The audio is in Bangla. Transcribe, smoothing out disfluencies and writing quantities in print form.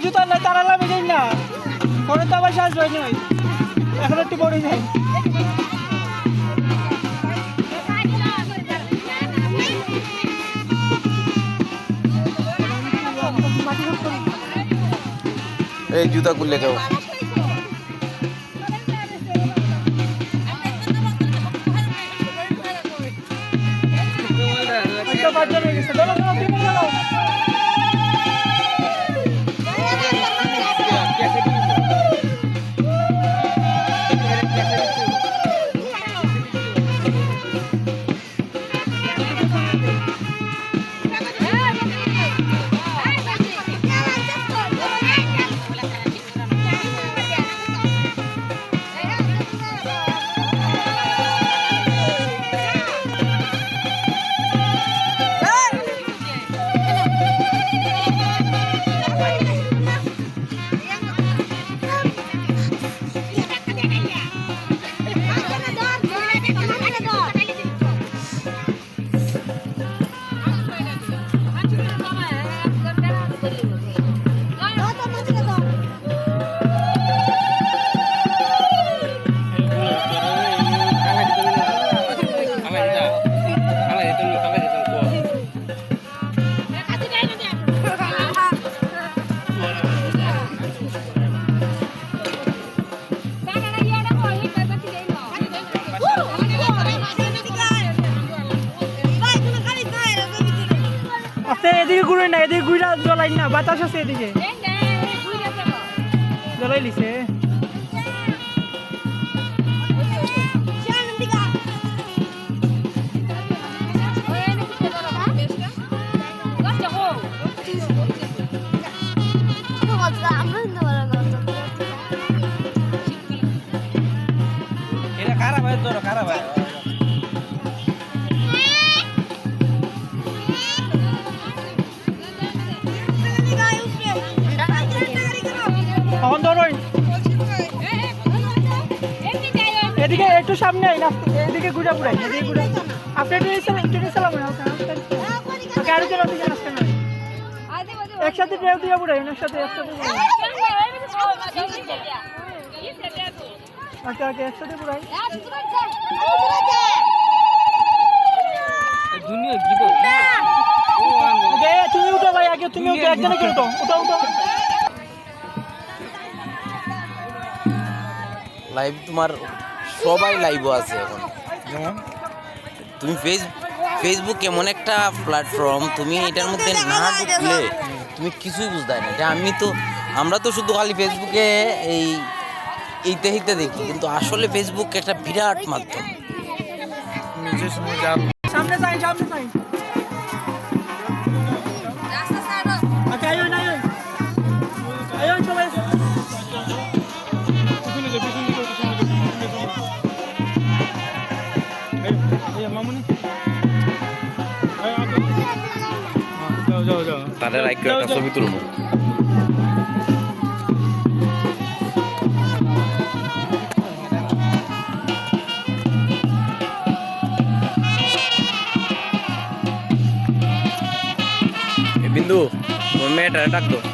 জুতা নাই তারা লাভে যাই না পরে তো আবার সাজ হয় নাই এখন একটু পরে যাই এই জুতা খুললে যাও এদিকে ঘুরে না এদিকে ঘুরা জ্বলাই না বাতাস আছে এদিকে জ্বলাই লিছে এটা খারাপ হয় তোর খারাপ হয় এদিকে একটু সামনে আই না এদিকে ঘুরে পুরাই এদিকে ঘুরে আপনি একটু চালাবো না গাড়ি চালাতে রাস্তা না একসাথে ড্রাইভ দিয়ে পুরাই একসাথে আচ্ছা আচ্ছা একসাথে পুরাই তুমি উঠো ভাই আগে তুমি উঠো একজনে কি উঠো উঠো উঠো লাইভ তোমার সবাই লাইভও আছে এখন তুমি ফেসবুক এমন একটা প্ল্যাটফর্ম তুমি এটার মধ্যে না ঢুকলে তুমি কিছুই বুঝতে না যে আমরা তো শুধু খালি ফেসবুকে এইতে দেখি কিন্তু আসলে ফেসবুক একটা বিরাট মাধ্যম সামনে যাই আচ্ছা আইও না আইও সবাই তাদের একটা ছবি তুলবো বিন্দু মেয়েটা ডাক দো